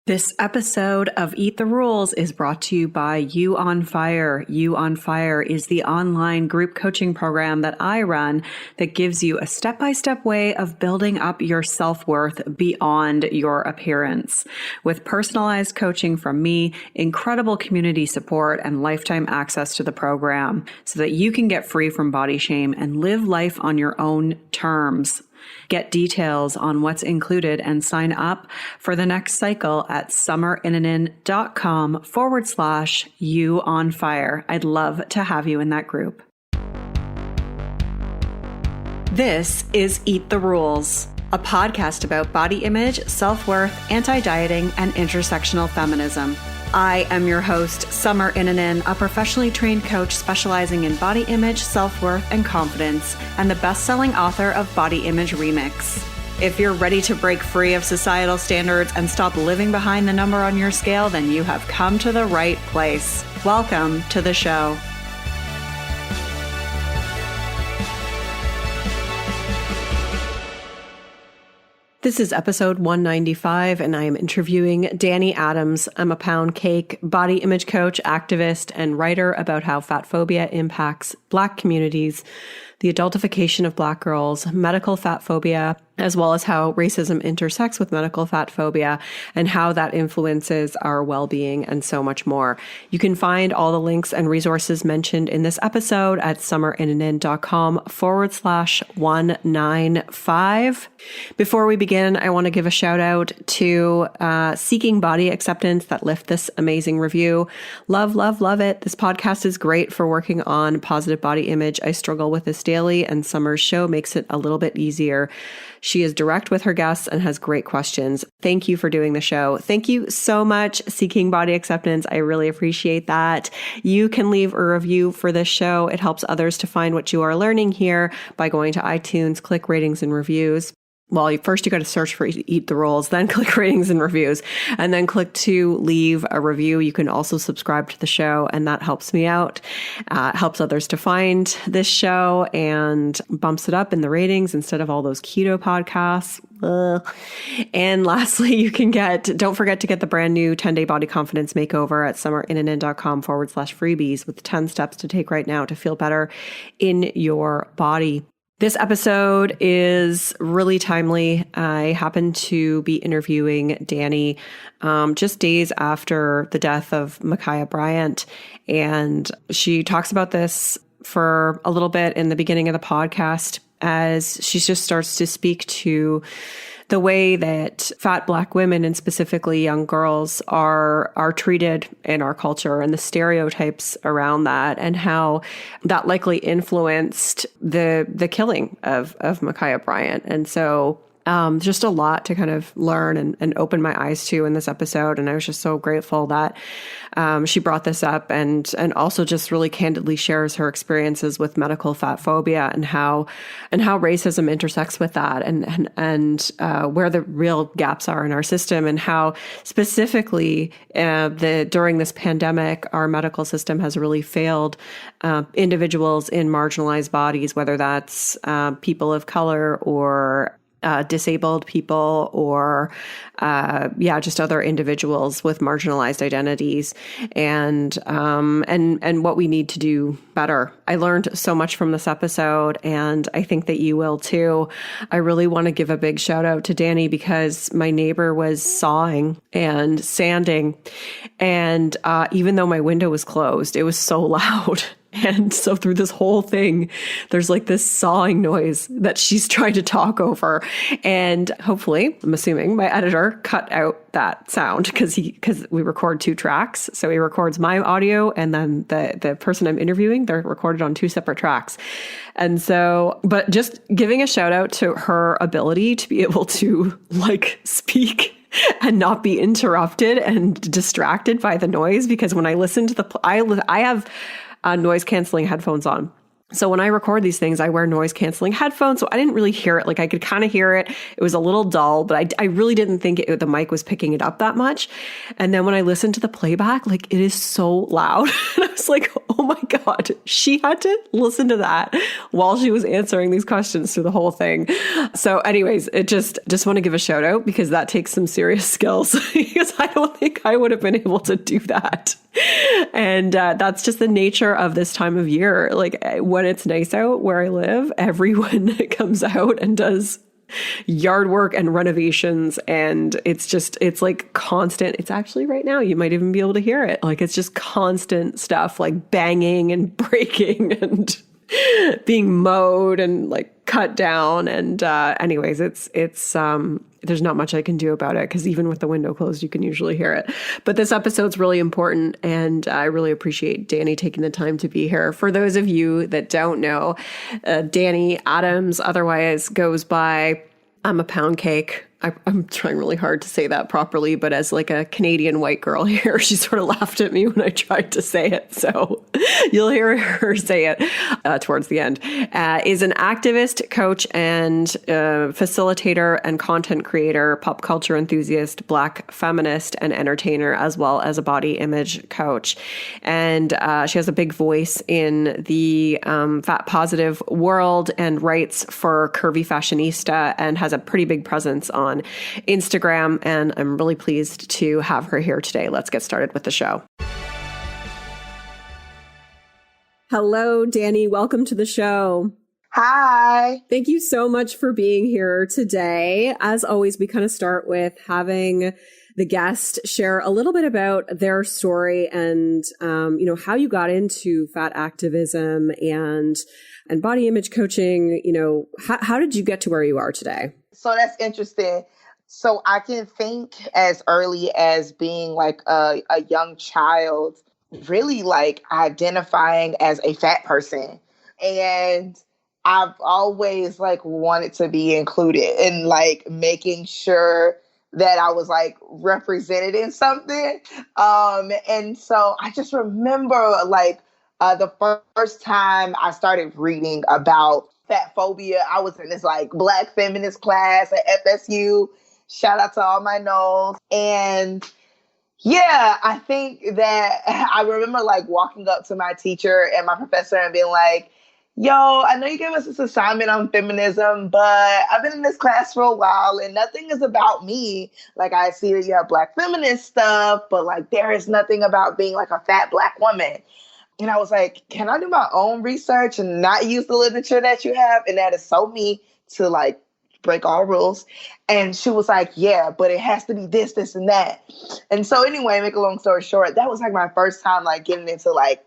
This episode of Eat the Rules is brought to you by You on Fire. You on Fire is the online group coaching program that I run that gives you a step-by-step way of building up your self-worth beyond your appearance. With personalized coaching from me, incredible community support, and lifetime access to the program so that you can get free from body shame and live life on your own terms. Get details on what's included and sign up for the next cycle at summerinanen.com/you on fire. I'd love to have you in that group. This is Eat the Rules, a podcast about body image, self-worth, anti-dieting, and intersectional feminism. I am your host, Summer Inanen, a professionally trained coach specializing in body image, self-worth, and confidence, and the best-selling author of Body Image Remix. If you're ready to break free of societal standards and stop living behind the number on your scale, then you have come to the right place. Welcome to the show. This is episode 195, and I am interviewing Danni Adams. I'm a pound cake body image coach, activist, and writer about how fat phobia impacts Black communities, the adultification of Black girls, medical fat phobia, as well as how racism intersects with medical fat phobia and how that influences our well-being and so much more. You can find all the links and resources mentioned in this episode at summerinanen.com/195. Before we begin, I want to give a shout out to Seeking Body Acceptance that left this amazing review. Love, love, love it. This podcast is great for working on positive body image. I struggle with this daily, and Summer's show makes it a little bit easier. She is direct with her guests and has great questions. Thank you for doing the show. Thank you so much, Seeking Body Acceptance. I really appreciate that. You can leave a review for this show. It helps others to find what you are learning here by going to iTunes, click ratings and reviews. Well, first you got to search for Eat the Rules, then click ratings and reviews, and then click to leave a review. You can also subscribe to the show, and that helps me out. Helps others to find this show and bumps it up in the ratings instead of all those keto podcasts. Ugh. And lastly, don't forget to get the brand new 10-day body confidence makeover at summerinanen.com/freebies with 10 steps to take right now to feel better in your body. This episode is really timely. I happen to be interviewing Danni just days after the death of Ma'Khia Bryant, and she talks about this for a little bit in the beginning of the podcast as she just starts to speak to the way that fat Black women and specifically young girls are treated in our culture and the stereotypes around that, and how that likely influenced the killing of Ma'Khia Bryant. And so just a lot to kind of learn and open my eyes to in this episode. And I was just so grateful that she brought this up and also just really candidly shares her experiences with medical fat phobia and how racism intersects with that and where the real gaps are in our system, and how specifically during this pandemic, our medical system has really failed individuals in marginalized bodies, whether that's people of color or disabled people or, just other individuals with marginalized identities, and what we need to do better. I learned so much from this episode, and I think that you will too. I really want to give a big shout out to Danni because my neighbor was sawing and sanding, and even though my window was closed, it was so loud. And so through this whole thing, there's like this sawing noise that she's trying to talk over. And hopefully, I'm assuming my editor cut out that sound because we record 2 tracks. So he records my audio, and then the person I'm interviewing, they're recorded on 2 separate tracks. And so, but just giving a shout out to her ability to be able to like speak and not be interrupted and distracted by the noise, because when I listen to I have noise canceling headphones on. So when I record these things, I wear noise canceling headphones. So I didn't really hear it. Like I could kind of hear it. It was a little dull, but I really didn't think the mic was picking it up that much. And then when I listened to the playback, like it is so loud. And I was like, oh my God, she had to listen to that while she was answering these questions through the whole thing. So anyways, it just want to give a shout out because that takes some serious skills because I don't think I would have been able to do that. And that's just the nature of this time of year. Like when it's nice out where I live, everyone comes out and does yard work and renovations. And it's like constant. It's actually right now, you might even be able to hear it. Like it's just constant stuff like banging and breaking and being mowed and like cut down. And anyways, it's there's not much I can do about it because even with the window closed, you can usually hear it. But this episode's really important, and I really appreciate Danni taking the time to be here. For those of you that don't know, Danni Adams otherwise goes by I'm a pound cake. I'm trying really hard to say that properly, but as like a Canadian white girl here, she sort of laughed at me when I tried to say it. So you'll hear her say it towards the end. Is an activist, coach, and facilitator and content creator, pop culture enthusiast, Black feminist, and entertainer, as well as a body image coach. And she has a big voice in the fat positive world and writes for Curvy Fashionista and has a pretty big presence on Instagram, and I'm really pleased to have her here today. Let's get started with the show. Hello, Danni. Welcome to the show. Hi. Thank you so much for being here today. As always, we kind of start with having the guest share a little bit about their story and, how you got into fat activism and body image coaching. How did you get to where you are today? So that's interesting. So I can think as early as being like a young child, really like identifying as a fat person. And I've always like wanted to be included in like making sure that I was like represented in something. And so I just remember like the first time I started reading about Fat Phobia, I was in this like Black feminist class at FSU. Shout out to all my no's. And yeah, I think that I remember like walking up to my teacher and my professor and being like, yo, I know you gave us this assignment on feminism, but I've been in this class for a while and nothing is about me. Like I see that you have Black feminist stuff, but like there is nothing about being like a fat Black woman. And I was like, can I do my own research and not use the literature that you have? And that is so me to like break all rules. And she was like, yeah, but it has to be this, this, and that. And so anyway, make a long story short, that was like my first time like getting into like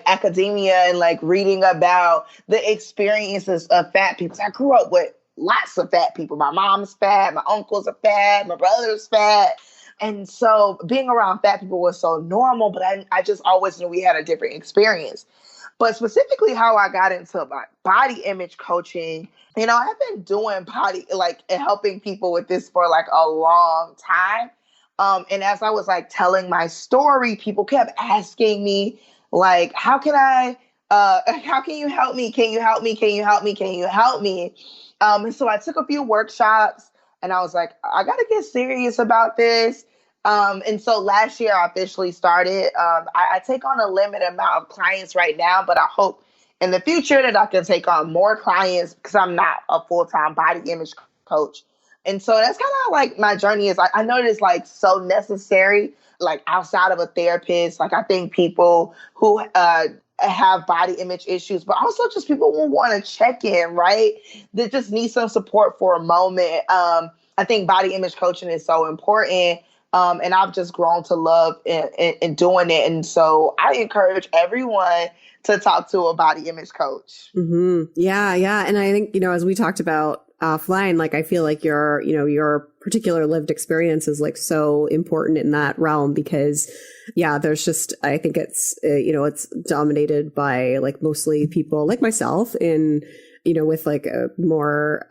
academia and like reading about the experiences of fat people. I grew up with lots of fat people. My mom's fat, my uncles are fat, my brother's fat. And so being around fat people was so normal, but I just always knew we had a different experience. But specifically how I got into my body image coaching, I've been doing helping people with this for like a long time. And as I was like telling my story, people kept asking me like, how can you help me? Can you help me? Can you help me? Can you help me? And so I took a few workshops and I was like, I got to get serious about this. And so last year I officially started. I take on a limited amount of clients right now, but I hope in the future that I can take on more clients because I'm not a full-time body image coach. And so that's kind of like my journey is. I know it's like so necessary, like outside of a therapist. Like I think people who have body image issues, but also just people who want to check in, right? They just need some support for a moment. I think body image coaching is so important. And I've just grown to love in doing it. And so I encourage everyone to talk to a body image coach. Mm-hmm. Yeah. And I think, as we talked about offline, like I feel like your particular lived experience is like so important in that realm because there's just, I think it's, it's dominated by like mostly people like myself in with like a more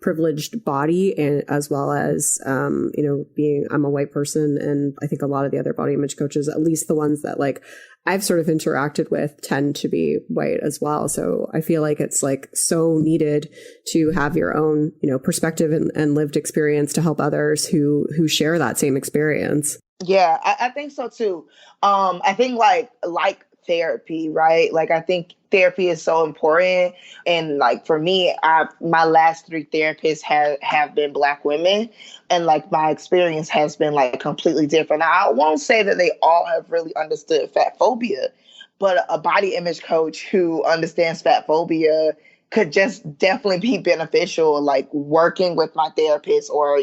privileged body, and as well as, I'm a white person. And I think a lot of the other body image coaches, at least the ones that like I've sort of interacted with, tend to be white as well. So I feel like it's like so needed to have your own, perspective and lived experience to help others who share that same experience. Yeah, I think so too. I think like therapy, right? Like I think therapy is so important. And like for me, my last 3 therapists have been Black women, and like my experience has been like completely different. I won't say that they all have really understood fat phobia, but a body image coach who understands fat phobia could just definitely be beneficial, like working with my therapist, or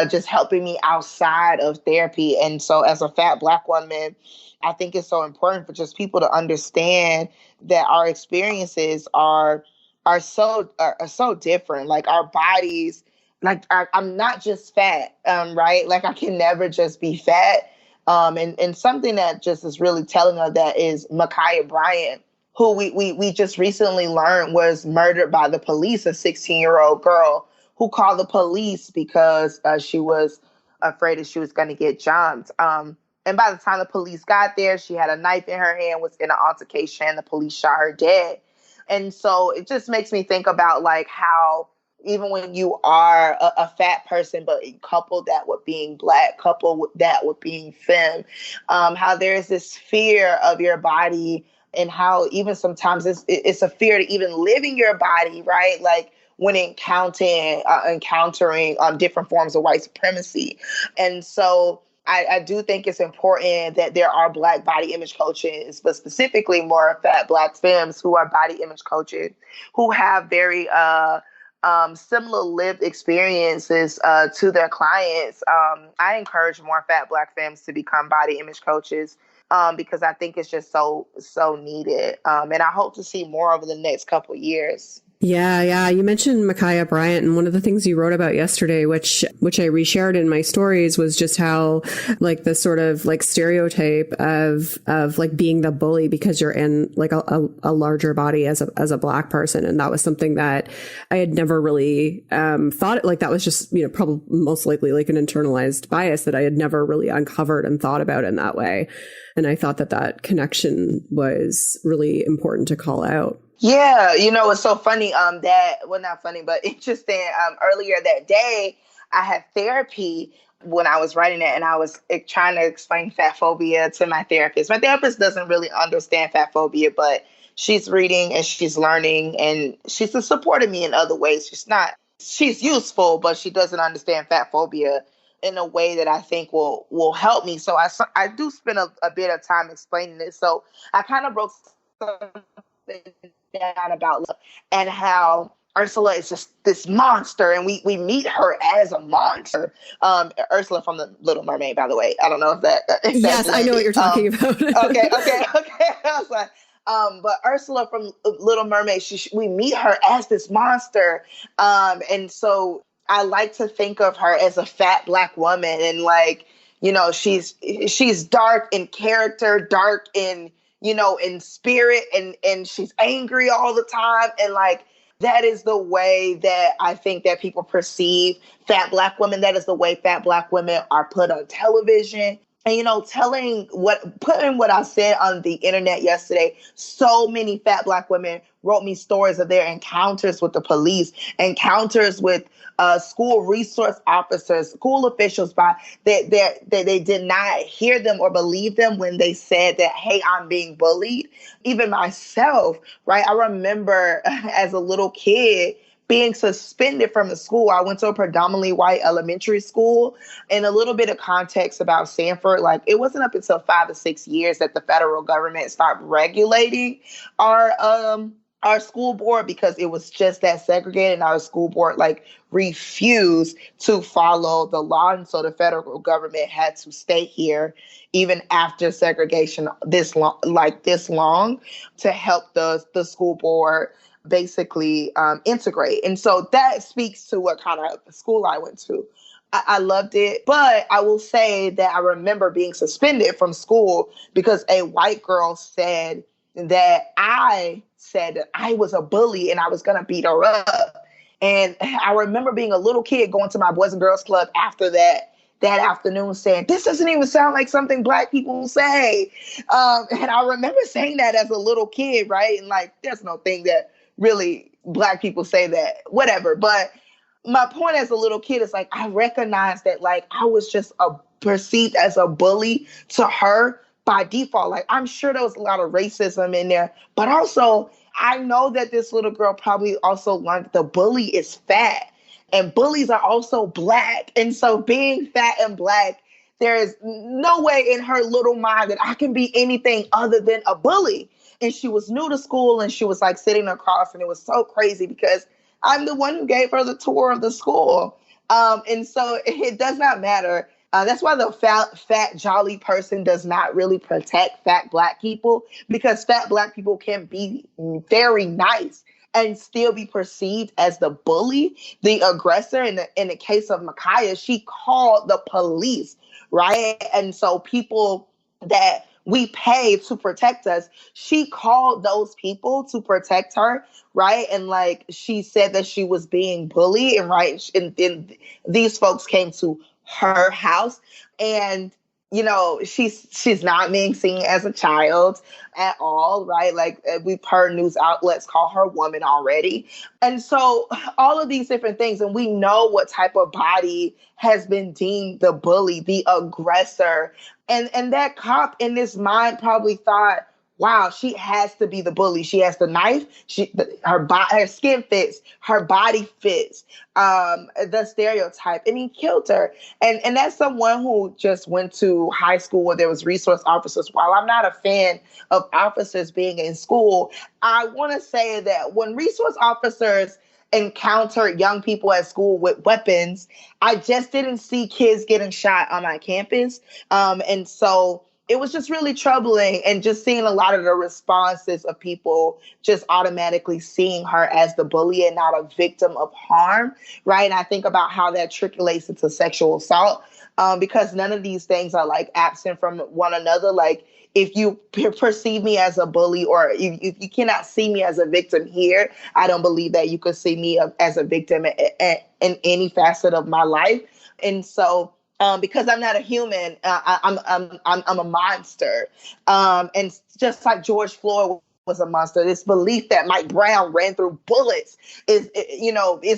just helping me outside of therapy. And so as a fat Black woman, I think it's so important for just people to understand that our experiences are so different. Like our bodies, like I'm not just fat, right? Like I can never just be fat. And something that just is really telling of that is Ma'Khia Bryant, who we just recently learned was murdered by the police, a 16-year-old girl who called the police because she was afraid that she was going to get jumped. And by the time the police got there, she had a knife in her hand, was in an altercation. The police shot her dead. And so it just makes me think about like how even when you are a fat person, but couple that with being Black, couple with that with being femme, how there's this fear of your body, and how even sometimes it's a fear to even live in your body, right? Like when encountering different forms of white supremacy. And so I do think it's important that there are Black body image coaches, but specifically more fat Black femmes who are body image coaches, who have very similar lived experiences to their clients. I encourage more fat Black femmes to become body image coaches, because I think it's just so needed. And I hope to see more over the next couple years. Yeah. You mentioned Ma'Khia Bryant, and one of the things you wrote about yesterday, which I reshared in my stories, was just how like the sort of like stereotype of like being the bully because you're in like a larger body as a Black person. And that was something that I had never really thought, like that was just, probably most likely like an internalized bias that I had never really uncovered and thought about in that way. And I thought that connection was really important to call out. Yeah, it's so funny, not funny, but interesting. Earlier that day, I had therapy when I was writing it, and I was trying to explain fat phobia to my therapist. My therapist doesn't really understand fat phobia, but she's reading and she's learning, and she's supporting me in other ways. She's useful, but she doesn't understand fat phobia in a way that I think will help me. So I do spend a bit of time explaining it. So I kind of broke something down about love, and how Ursula is just this monster, and we meet her as a monster. Ursula from the Little Mermaid, by the way. I don't know if that. Yes, I know what you're talking about. Okay. I was like, but Ursula from Little Mermaid, we meet her as this monster, and so I like to think of her as a fat Black woman, and like she's dark in character, dark in in spirit, and she's angry all the time. And like, that is the way that I think that people perceive fat Black women. That is the way fat Black women are put on television. And, putting what I said on the internet yesterday, so many fat Black women wrote me stories of their encounters with the police, encounters with school resource officers, school officials, they did not hear them or believe them when they said that, hey, I'm being bullied. Even myself, right? I remember as a little kid being suspended from the school. I went to a predominantly white elementary school. And a little bit of context about Sanford, like it wasn't up until 5 or 6 years that the federal government started regulating our school board, because it was just that segregated, and our school board like refused to follow the law. And so the federal government had to stay here even after segregation this long to help the school board basically integrate. And so that speaks to what kind of school I went to. I loved it, but I will say that I remember being suspended from school because a white girl said that I said that I was a bully and I was going to beat her up. And I remember being a little kid going to my Boys and Girls Club after that afternoon saying, this doesn't even sound like something Black people say. And I remember saying that as a little kid, right? And like, there's no thing that really Black people say that, whatever. But my point as a little kid is like, I recognized that like I was just perceived as a bully to her by default. Like, I'm sure there was a lot of racism in there, but also I know that this little girl probably also learned the bully is fat and bullies are also Black. And so being fat and Black, there is no way in her little mind that I can be anything other than a bully. And she was new to school and she was like sitting across, and it was so crazy because I'm the one who gave her the tour of the school. And so it does not matter. That's why the fat, jolly person does not really protect fat Black people, because fat Black people can be very nice and still be perceived as the bully, the aggressor. In the case of Micaiah, she called the police, right? And so people that we pay to protect us, she called those people to protect her, right? And like she said that she was being bullied, and right, and these folks came to her house, and you know, she's not being seen as a child at all, right? Like we've heard news outlets call her woman already. And so all of these different things, and we know what type of body has been deemed the bully, the aggressor. And that cop in his mind probably thought, wow, she has to be the bully. She has the knife. Her skin fits. Her body fits. The stereotype, and he killed her. And that's someone who just went to high school where there was resource officers. While I'm not a fan of officers being in school, I want to say that when resource officers encountered young people at school with weapons, I just didn't see kids getting shot on my campus. And so it was just really troubling, and just seeing a lot of the responses of people just automatically seeing her as the bully and not a victim of harm, right? And I think about how that trickles into sexual assault, because none of these things are like absent from one another. Like if you perceive me as a bully, or if you cannot see me as a victim here, I don't believe that you could see me as a victim in any facet of my life. And so because I'm not a human, I'm a monster. And just like George Floyd was a monster, this belief that Mike Brown ran through bullets is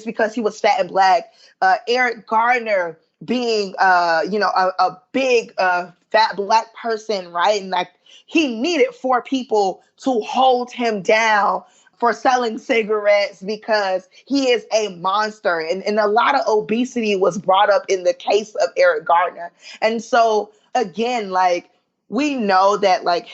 because he was fat and Black. Eric Garner being, a big fat Black person, right? And like he needed 4 people to hold him down for selling cigarettes because he is a monster. And a lot of obesity was brought up in the case of Eric Garner. And so, again, like, we know that, like,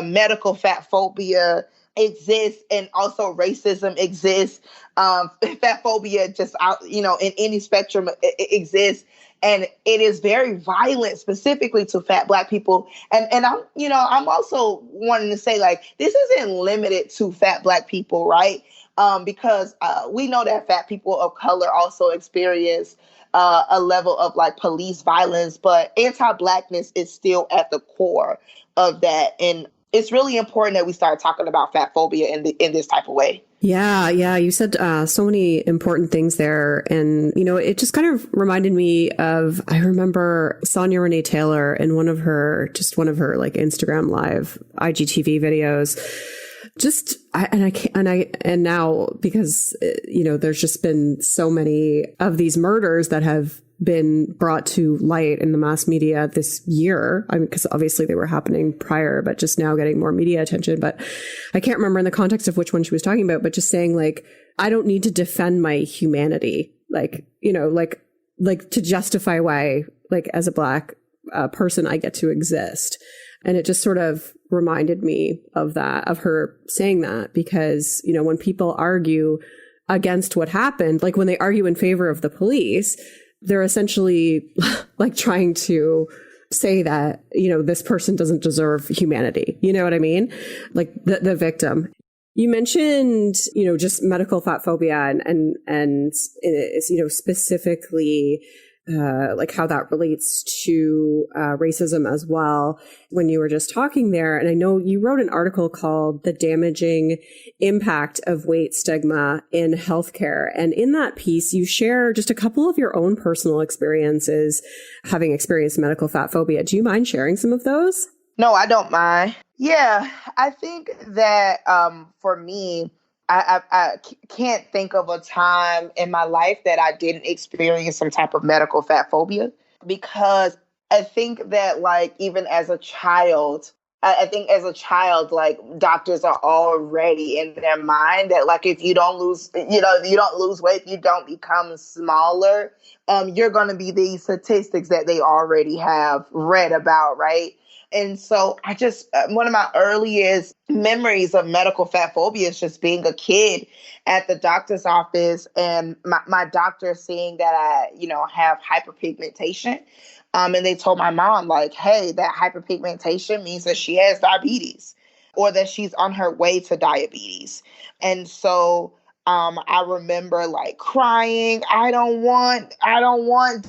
medical fat phobia exists, and also racism exists. Fat phobia just out, in any spectrum it exists. And it is very violent, specifically to fat Black people. And I'm also wanting to say, like, this isn't limited to fat Black people, right? Because we know that fat people of color also experience a level of like police violence, but anti-Blackness is still at the core of that. And it's really important that we start talking about fat phobia in this type of way. Yeah. You said so many important things there. And, it just kind of reminded me of, I remember Sonia Renee Taylor in one of her like Instagram live IGTV videos. And now, because, there's just been so many of these murders that have been brought to light in the mass media this year. I mean, because obviously they were happening prior, but just now getting more media attention. But I can't remember in the context of which one she was talking about, but just saying like, I don't need to defend my humanity, like to justify why, like as a Black person, I get to exist. And it just sort of reminded me of that, of her saying that, because, when people argue against what happened, like when they argue in favor of the police, they're essentially like trying to say that, this person doesn't deserve humanity. You know what I mean? Like the victim. You mentioned, just medical fat phobia and specifically like how that relates to racism as well when you were just talking there. And I know you wrote an article called The Damaging Impact of Weight Stigma in Healthcare. And in that piece, you share just a couple of your own personal experiences having experienced medical fat phobia. Do you mind sharing some of those? No, I don't mind. Yeah, I think that for me, can't think of a time in my life that I didn't experience some type of medical fat phobia, because I think that, like, even as a child, I think as a child, like, doctors are already in their mind that, like, if you don't lose, you don't lose weight, you don't become smaller, you're going to be these statistics that they already have read about, right? And so one of my earliest memories of medical fat phobia is just being a kid at the doctor's office and my doctor seeing that I, have hyperpigmentation. And they told my mom, like, hey, that hyperpigmentation means that she has diabetes or that she's on her way to diabetes. And so I remember, like, crying, I don't want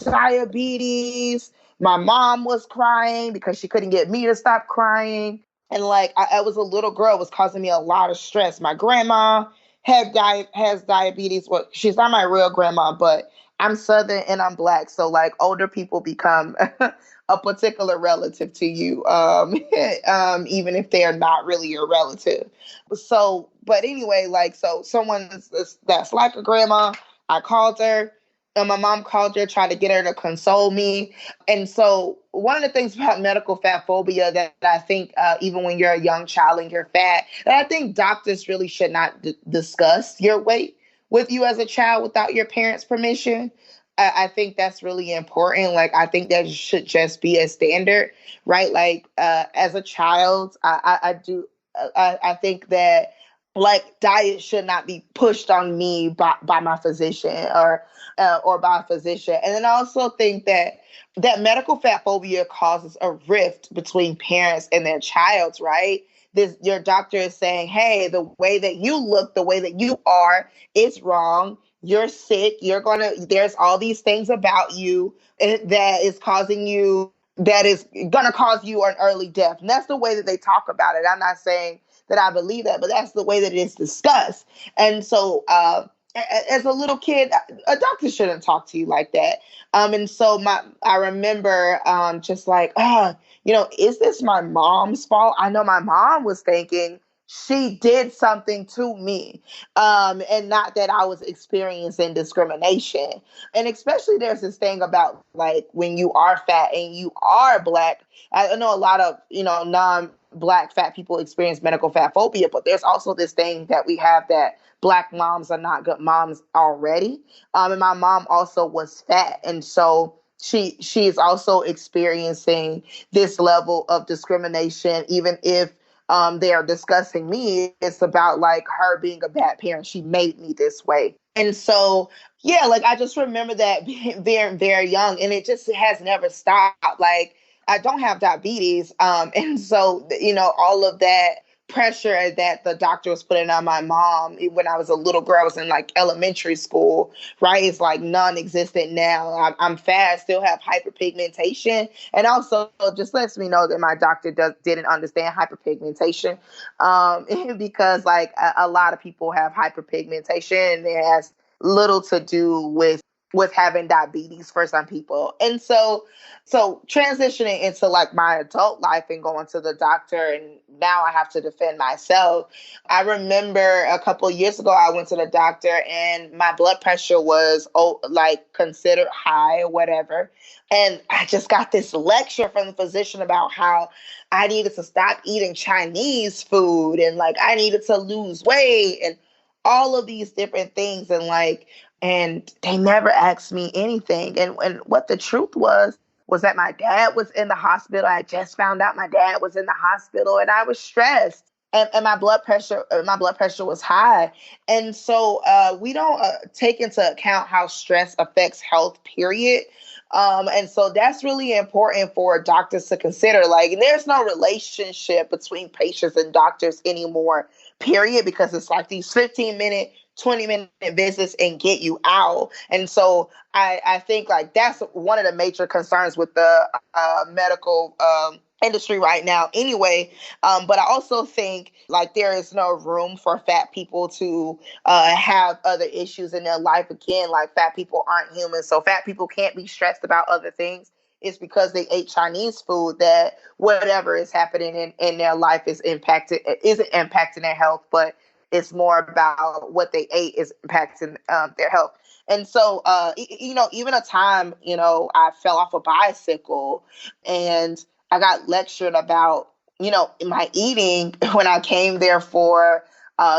diabetes. My mom was crying because she couldn't get me to stop crying. And, like, I was a little girl, it was causing me a lot of stress. My grandma has diabetes. Well, she's not my real grandma, but I'm Southern and I'm Black. So, like, older people become a particular relative to you, even if they are not really your relative. So, but anyway, like, so someone that's like a grandma, I called her. And my mom called her, tried to get her to console me. And so one of the things about medical fat phobia that I think, even when you're a young child and you're fat, that I think doctors really should not discuss your weight with you as a child without your parents' permission. I think that's really important. Like, I think that should just be a standard, right? Like, as a child, I think that, like, diet should not be pushed on me by my physician or by a physician. And then I also think that medical fat phobia causes a rift between parents and their child, right? Your doctor is saying, hey, the way that you look, the way that you are is wrong. You're sick. There's all these things about you that is causing you, that is going to cause you an early death. And that's the way that they talk about it. I'm not saying that I believe that, but that's the way that it's discussed. And so, as a little kid, a doctor shouldn't talk to you like that. And so I remember just like, is this my mom's fault? I know my mom was thinking she did something to me, and not that I was experiencing discrimination. And especially there's this thing about, like, when you are fat and you are Black. I know a lot of, non-Black fat people experience medical fat phobia, but there's also this thing that we have that Black moms are not good moms already. And my mom also was fat. And so she is also experiencing this level of discrimination, even if they are discussing me. It's about, like, her being a bad parent. She made me this way. And so, yeah, like, I just remember that being very, very young, and it just has never stopped. Like, I don't have diabetes. And so, all of that pressure that the doctor was putting on my mom when I was a little girl, I was in, like, elementary school, right? It's like non-existent now. I'm fat, still have hyperpigmentation. And also just lets me know that my doctor didn't understand hyperpigmentation, because, like, a lot of people have hyperpigmentation, and it has little to do with having diabetes for some people. And so transitioning into, like, my adult life and going to the doctor, and now I have to defend myself. I remember a couple of years ago, I went to the doctor and my blood pressure was, like, considered high or whatever. And I just got this lecture from the physician about how I needed to stop eating Chinese food, and, like, I needed to lose weight and all of these different things. And they never asked me anything. And what the truth was that my dad was in the hospital. I just found out my dad was in the hospital, and I was stressed. And my blood pressure was high. And so we don't take into account how stress affects health, period. And so that's really important for doctors to consider. Like, there's no relationship between patients and doctors anymore, period, because it's like these 15-minute, 20-minute visits and get you out. And so I think like that's one of the major concerns with the medical industry right now anyway. But I also think like there is no room for fat people to have other issues in their life. Again, like fat people aren't human. So fat people can't be stressed about other things. It's because they ate Chinese food that whatever is happening in their life isn't impacting their health, but it's more about what they ate is impacting their health. And so, even a time, I fell off a bicycle and I got lectured about, my eating when I came there for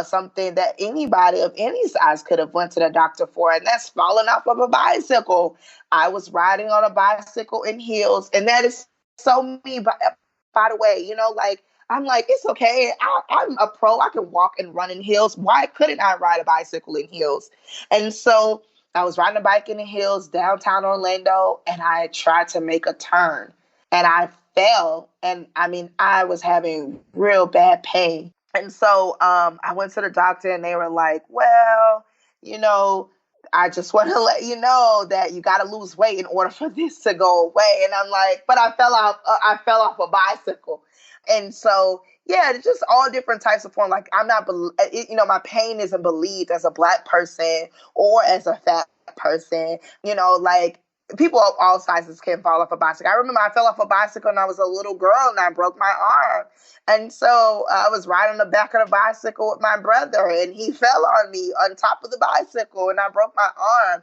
something that anybody of any size could have went to the doctor for, and that's falling off of a bicycle. I was riding on a bicycle in heels, and that is so me. By the way, like I'm like, it's okay. I'm a pro. I can walk and run in heels. Why couldn't I ride a bicycle in heels? And so I was riding a bike in the hills downtown Orlando, and I tried to make a turn, and I fell. And I mean, I was having real bad pain. And so I went to the doctor, and they were like, well, you know, I just want to let you know that you got to lose weight in order for this to go away. And I'm like, but I fell off. I fell off a bicycle. And so, yeah, it's just all different types of form. Like I'm not, my pain isn't believed as a Black person or as a fat person. Like people of all sizes can fall off a bicycle. I remember I fell off a bicycle when I was a little girl and I broke my arm. And so I was riding the back of the bicycle with my brother, and he fell on me on top of the bicycle, and I broke my arm.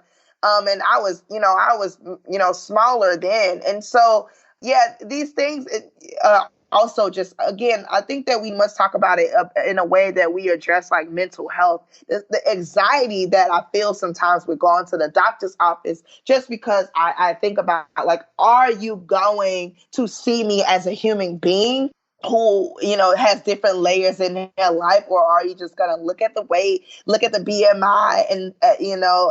And I was smaller then. And so, yeah, these things, also just, again, I think that we must talk about it in a way that we address like mental health, the anxiety that I feel sometimes with going to the doctor's office, just because I think about like, are you going to see me as a human being who, has different layers in their life? Or are you just going to look at the weight, look at the BMI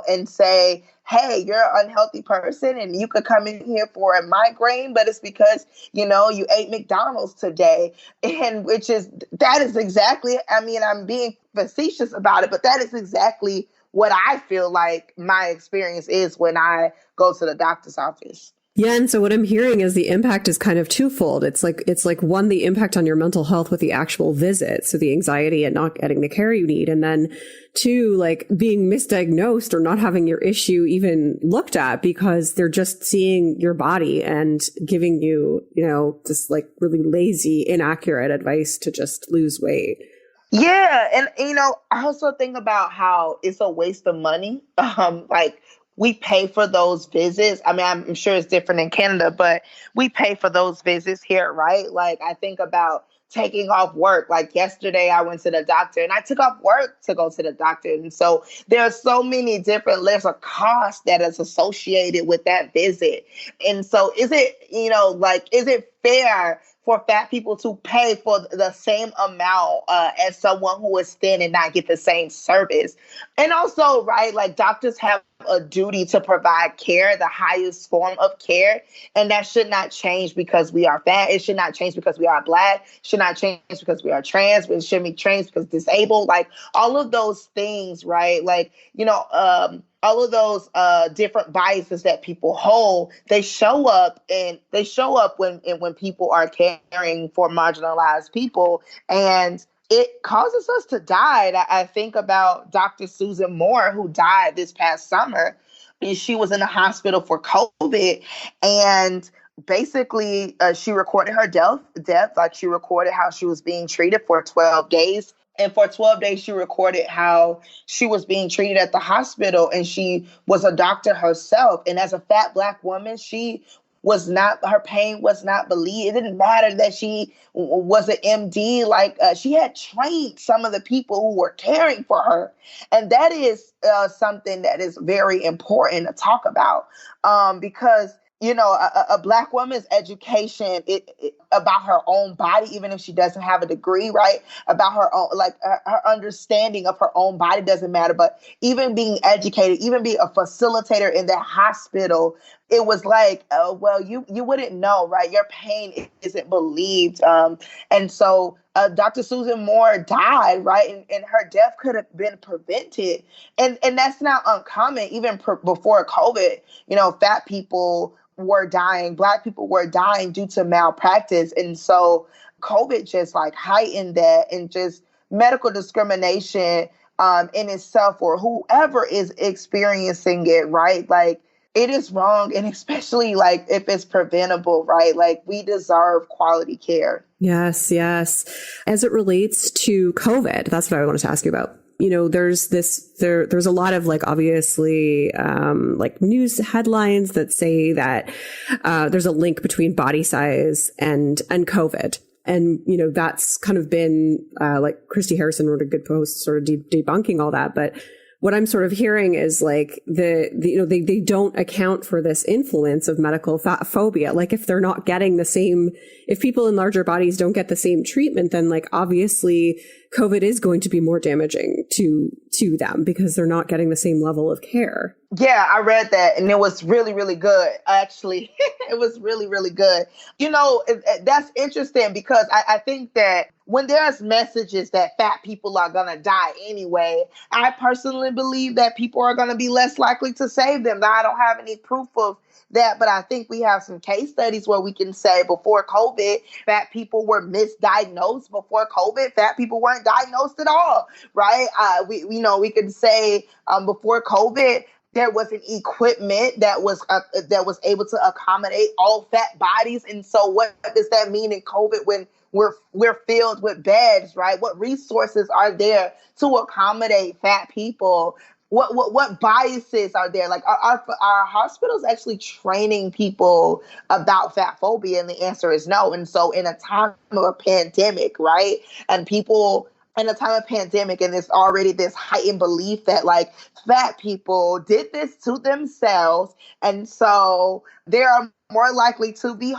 and say, hey, you're an unhealthy person and you could come in here for a migraine, but it's because, you ate McDonald's today. And that is exactly, I mean, I'm being facetious about it, but that is exactly what I feel like my experience is when I go to the doctor's office. Yeah, and so what I'm hearing is the impact is kind of twofold. It's like one, the impact on your mental health with the actual visit, so the anxiety at not getting the care you need, and then two, like being misdiagnosed or not having your issue even looked at because they're just seeing your body and giving you, this like really lazy, inaccurate advice to just lose weight. Yeah, and I also think about how it's a waste of money. Like we pay for those visits. I mean, I'm sure it's different in Canada, but we pay for those visits here, right? Like I think about taking off work. Like yesterday I went to the doctor and I took off work to go to the doctor. And so there are so many different layers of cost that is associated with that visit. And so is it fair for fat people to pay for the same amount as someone who is thin and not get the same service? And also, right, like doctors have a duty to provide care, the highest form of care. And that should not change because we are fat. It should not change because we are Black. It should not change because we are trans. It shouldn't be changed because disabled. Like all of those things, right? Like, all of those different biases that people hold, they show up when people are caring for marginalized people, and it causes us to die. I think about Dr. Susan Moore, who died this past summer. She was in the hospital for COVID, and basically she recorded her death, like she recorded how she was being treated for 12 days. And for 12 days, she recorded how she was being treated at the hospital, and she was a doctor herself. And as a fat Black woman, her pain was not believed. It didn't matter that she was an MD. Like she had trained some of the people who were caring for her. And that is something that is very important to talk about because a Black woman's education, about her own body, even if she doesn't have a degree, right? About her own, like her understanding of her own body doesn't matter. But even being educated, even being a facilitator in that hospital, it was like, well, you wouldn't know, right? Your pain isn't believed. And so Dr. Susan Moore died, right? And her death could have been prevented. And that's not uncommon. Even before COVID, fat people were dying, Black people were dying due to malpractice. And so COVID just like heightened that, and just medical discrimination in itself, or whoever is experiencing it, right? Like, it is wrong. And especially like if it's preventable, right? Like, we deserve quality care. Yes, yes. As it relates to COVID, that's what I wanted to ask you about. There's a lot of like, obviously, like news headlines that say that, there's a link between body size and COVID. And, that's kind of been, like Christy Harrison wrote a good post sort of debunking all that. But what I'm sort of hearing is like they don't account for this influence of medical fat phobia. Like, if they're not getting the same, if people in larger bodies don't get the same treatment, then like obviously COVID is going to be more damaging to them because they're not getting the same level of care. Yeah, I read that, and it was really, really good. Actually, it was really, really good. That's interesting because I think that when there's messages that fat people are going to die anyway, I personally believe that people are going to be less likely to save them. Now, I don't have any proof of that, but I think we have some case studies where we can say before COVID, fat people were misdiagnosed. Before COVID, fat people weren't diagnosed at all, right? We could say before COVID, there was an equipment that was able to accommodate all fat bodies. And so what does that mean in COVID when we're filled with beds, right? What resources are there to accommodate fat people? What biases are there? Like, are hospitals actually training people about fat phobia? And the answer is no. And so in a time of a pandemic, right? And people in a time of pandemic, and there's already this heightened belief that like fat people did this to themselves, and so they are more likely to be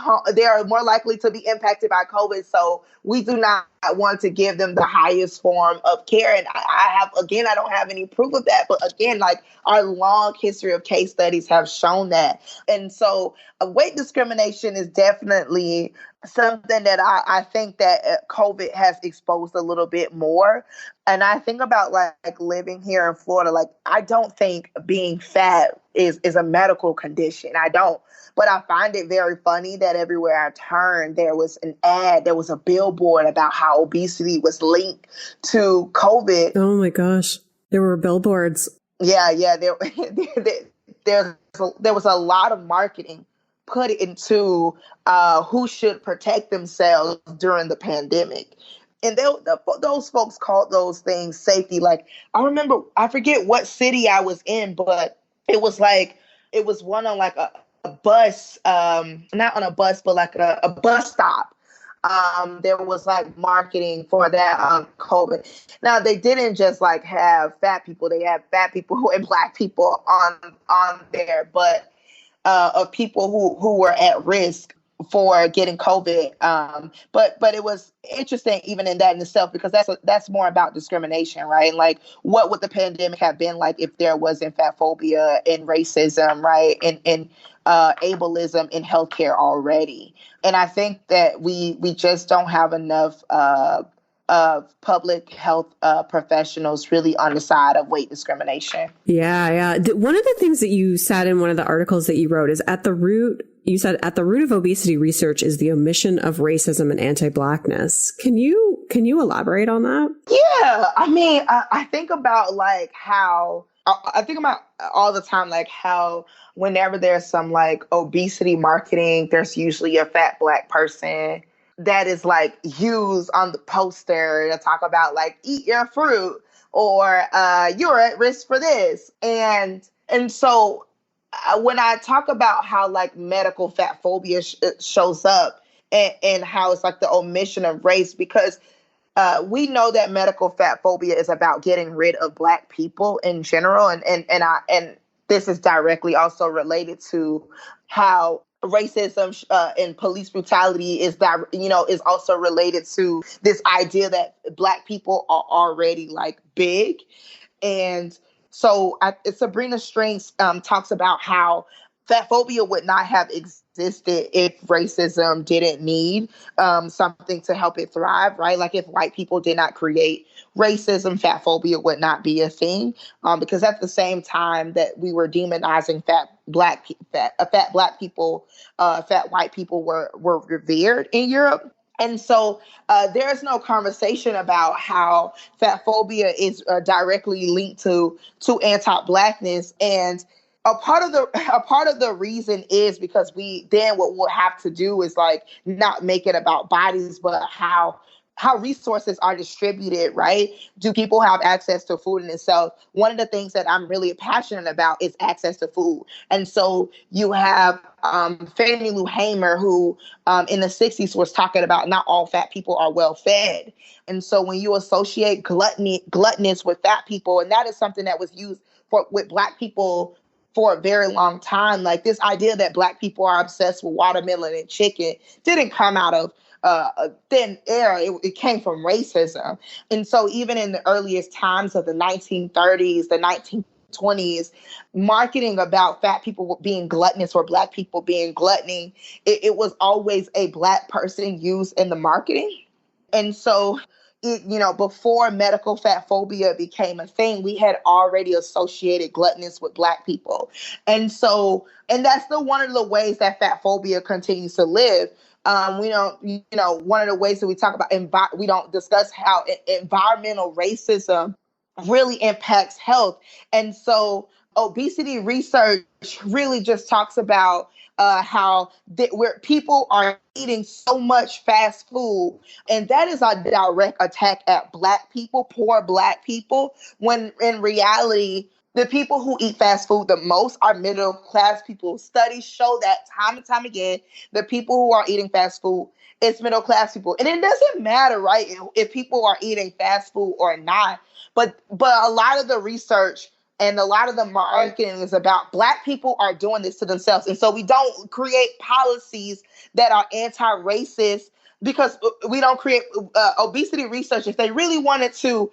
impacted by COVID. So we do not want to give them the highest form of care. And I don't have any proof of that, but again, like, our long history of case studies have shown that. And so weight discrimination is definitely something that I think that COVID has exposed a little bit more. And I think about like living here in Florida, like, I don't think being fat is a medical condition. I don't. But I find it very funny that everywhere I turned, there was an ad, there was a billboard about how obesity was linked to COVID. Oh my gosh. There were billboards. Yeah. There was a lot of marketing put into who should protect themselves during the pandemic. And those folks called those things safety. Like, I forget what city I was in, but it was one on like a bus, not on a bus, but like a bus stop. There was like marketing for that COVID. Now, they didn't just like have fat people; they had fat people and Black people on there, but of people who were at risk for getting COVID. But it was interesting even in that in itself, because that's more about discrimination, right? And like, what would the pandemic have been like if there wasn't fat phobia and racism, right? And ableism in healthcare already. And I think that we just don't have enough of public health professionals really on the side of weight discrimination. Yeah. One of the things that you said in one of the articles that you wrote is at the root of obesity research is the omission of racism and anti-Blackness. Can you elaborate on that? Yeah. I mean, I think about like how I think about all the time, like how whenever there's some like obesity marketing, there's usually a fat Black person that is like used on the poster to talk about like, eat your fruit, or you're at risk for this. And so when I talk about how like medical fat phobia shows up, and how it's like the omission of race, because we know that medical fat phobia is about getting rid of Black people in general. And this is directly also related to how racism and police brutality is that, is also related to this idea that Black people are already like big. And so Sabrina Strings talks about how fat phobia would not have existed if racism didn't need something to help it thrive, right? Like if white people did not create racism, fat phobia would not be a thing. Because at the same time that we were demonizing fat Black people, fat white people were revered in Europe. And so there's no conversation about how fat phobia is directly linked to anti-Blackness. And a part of the reason is because what we'll have to do is like not make it about bodies, but how resources are distributed, right? Do people have access to food in itself? One of the things that I'm really passionate about is access to food. And so you have Fannie Lou Hamer, who in the 60s was talking about not all fat people are well fed. And so when you associate gluttonous with fat people, and that is something that was used with Black people for a very long time, like this idea that Black people are obsessed with watermelon and chicken didn't come out of thin air. It came from racism. And so even in the earliest times of the 1930s, the 1920s, marketing about fat people being gluttonous or Black people being gluttony, it was always a Black person used in the marketing. And so, before medical fat phobia became a thing, we had already associated gluttonous with Black people. And that's one of the ways that fat phobia continues to live. We don't, one of the ways that we talk about, we don't discuss how environmental racism really impacts health. And so obesity research really just talks about how where people are eating so much fast food, and that is a direct attack at Black people, poor Black people, when in reality, the people who eat fast food the most are middle class people. Studies show that time and time again, the people who are eating fast food, it's middle class people. And it doesn't matter, right, if people are eating fast food or not. But a lot of the research and a lot of the marketing is about Black people are doing this to themselves. And so we don't create policies that are anti-racist because we don't create obesity research. If they really wanted to,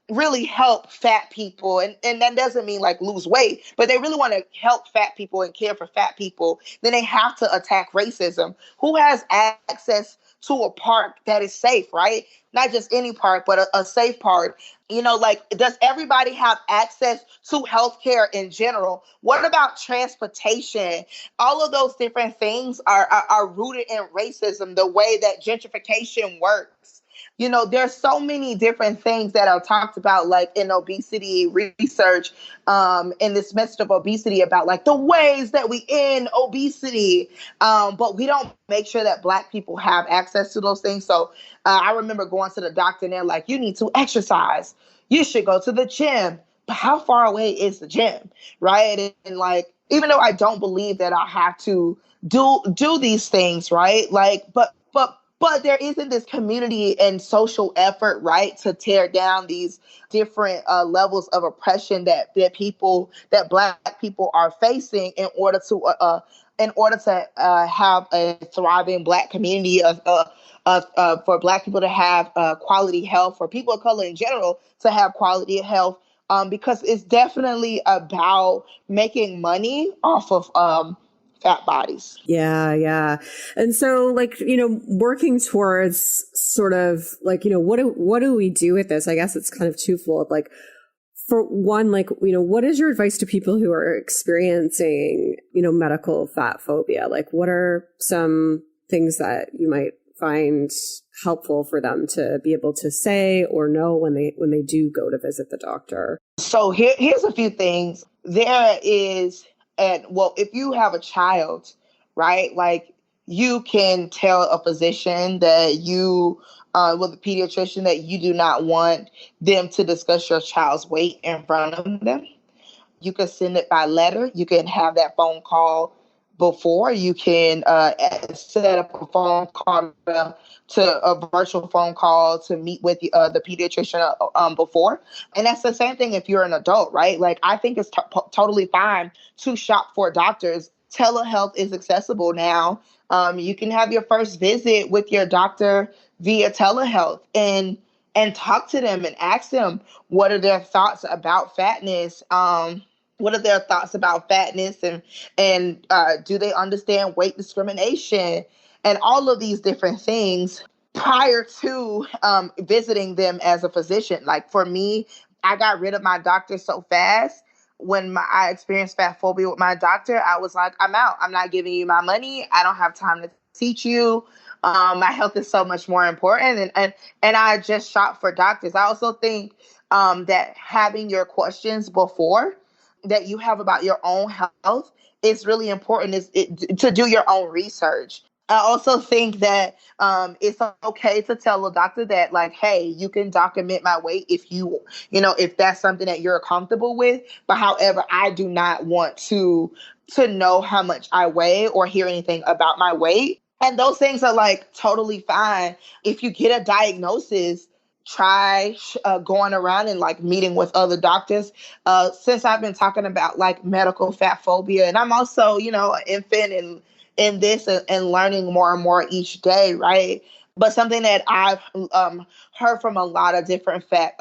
really help fat people, and that doesn't mean like lose weight, but they really want to help fat people and care for fat people, then they have to attack racism. Who has access to a park that is safe, right? Not just any park, but a safe park. Like, does everybody have access to healthcare in general? What about transportation? All of those different things are rooted in racism, the way that gentrification works. There's so many different things that are talked about, like in obesity research, in this message of obesity, about like the ways that we end obesity. But we don't make sure that Black people have access to those things. So I remember going to the doctor and they're like, you need to exercise. You should go to the gym. But how far away is the gym? Right. And like, even though I don't believe that I have to do these things, right? Like, but there isn't this community and social effort, right, to tear down these different levels of oppression that Black people are facing in order to have a thriving Black community for Black people to have quality health, for people of color in general to have quality health, because it's definitely about making money off of fat bodies. Yeah, yeah. And so like, working towards sort of like, what do we do with this? I guess it's kind of twofold. Like, for one, like, what is your advice to people who are experiencing, medical fat phobia? Like, what are some things that you might find helpful for them to be able to say or know when they do go to visit the doctor? So here's a few things. There is, if you have a child, right, like you can tell a physician that with a pediatrician, that you do not want them to discuss your child's weight in front of them. You can send it by letter. You can have that phone call before. You can set up a phone call to a virtual phone call to meet with the pediatrician before. And that's the same thing if you're an adult, right? Like, I think it's totally fine to shop for doctors telehealth is accessible now. You can have your first visit with your doctor via telehealth and talk to them and ask them what are their thoughts about fatness. What are their thoughts about fatness and do they understand weight discrimination and all of these different things prior to visiting them as a physician. Like for me, I got rid of my doctor so fast. When I experienced fat phobia with my doctor, I was like, I'm out. I'm not giving you my money. I don't have time to teach you. My health is so much more important. And I just shop for doctors. I also think that having your questions before that you have about your own health is really important to do your own research. I also think that it's okay to tell a doctor that, like, hey, you can document my weight if that's something that you're comfortable with. But however, I do not want to know how much I weigh or hear anything about my weight. And those things are like totally fine. If you get a diagnosis, try going around and like meeting with other doctors. Since I've been talking about like medical fat phobia, and I'm also, an infant in this and learning more and more each day, right? But something that I've heard from a lot of different fat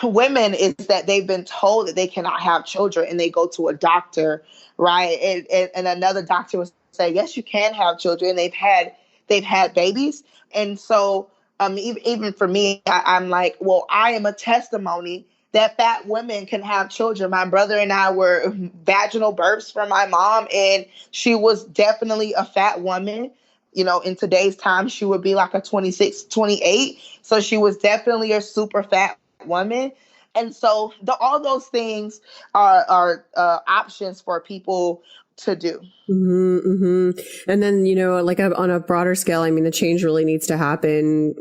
women is that they've been told that they cannot have children and they go to a doctor, right? And another doctor will say, yes, you can have children. They've had babies. And so even for me, I'm like, well, I am a testimony that fat women can have children. My brother and I were vaginal births from my mom, and she was definitely a fat woman. In today's time, she would be like a 26, 28. So she was definitely a super fat woman. And so all those things are options for people to do. Mm-hmm, mm-hmm. And then, like on a broader scale, I mean, the change really needs to happen,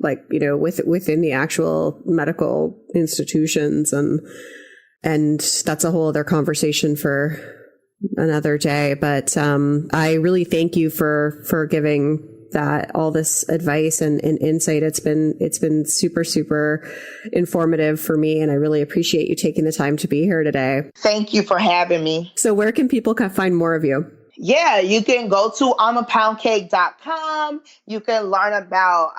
within the actual medical institutions. And that's a whole other conversation for another day. But I really thank you for giving that all this advice and insight. It's been super, super informative for me. And I really appreciate you taking the time to be here today. Thank you for having me. So where can people find more of you? Yeah, you can go to imapoundcake.com. You can learn about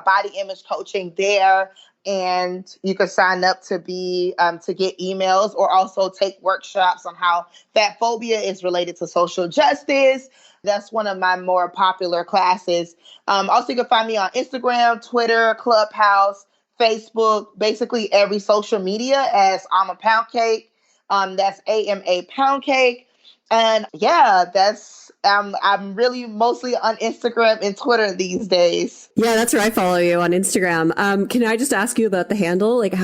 body image coaching there, and you can sign up to get emails or also take workshops on how fat phobia is related to social justice. That's one of my more popular classes. Also, you can find me on Instagram, Twitter, Clubhouse, Facebook, basically every social media as I'm a Pound Cake. That's AMA Pound Cake. And yeah, I'm really mostly on Instagram and Twitter these days. Yeah, that's where I follow you, on Instagram. Can I just ask you about the handle? Like,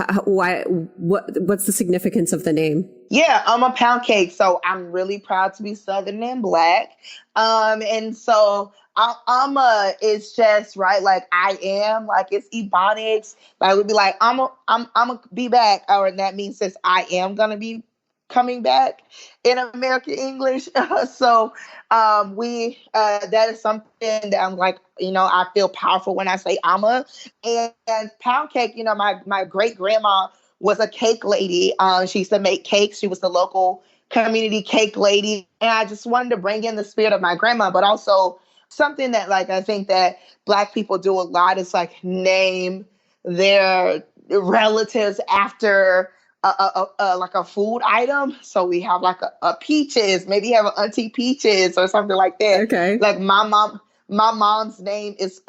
what's the significance of the name? Yeah, I'm a Pound Cake. So I'm really proud to be Southern and Black. And so it's just right. Like I am, like it's Ebonics. Like we'd be like, I'm gonna be back, or that means says I am gonna be coming back in American English. So that is something that I'm like, I feel powerful when I say Amma. And Pound Cake, my great grandma was a cake lady. She used to make cakes. She was the local community cake lady. And I just wanted to bring in the spirit of my grandma, but also something that like I think that Black people do a lot is like name their relatives after like a food item. So we have like a peaches, maybe you have an Auntie Peaches or something like that. Okay. Like my mom's name is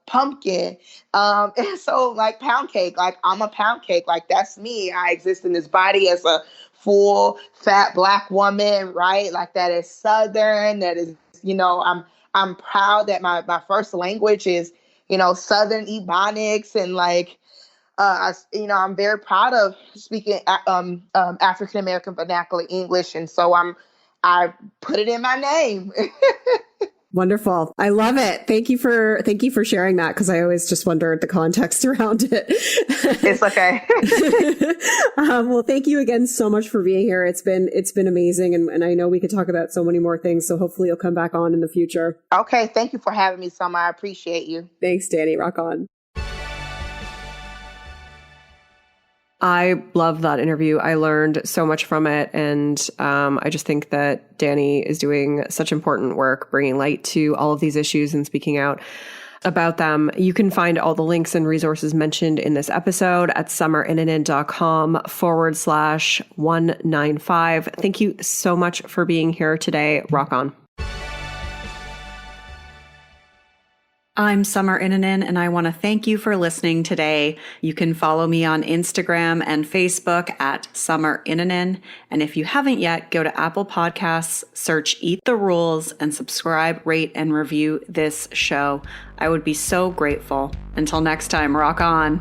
Pumpkin. And so like Pound Cake, like I'm a Pound Cake, like that's me. I exist in this body as a full fat Black woman, right? Like that is Southern, that is, I'm proud that my first language is, Southern Ebonics, and like I'm very proud of speaking African American vernacular English, and so I put it in my name. Wonderful. I love it. Thank you for sharing that, because I always just wondered the context around it. It's okay. Well, thank you again so much for being here. It's been amazing, and I know we could talk about so many more things. So hopefully you'll come back on in the future. Okay. Thank you for having me, Summer. I appreciate you. Thanks, Danny. Rock on. I love that interview. I learned so much from it. And I just think that Danni is doing such important work, bringing light to all of these issues and speaking out about them. You can find all the links and resources mentioned in this episode at summerinnin.com/195. Thank you so much for being here today. Rock on. I'm Summer Innanen, and I want to thank you for listening today. You can follow me on Instagram and Facebook at Summer Innanen. And if you haven't yet, go to Apple Podcasts, search Eat the Rules, and subscribe, rate, and review this show. I would be so grateful. Until next time, rock on.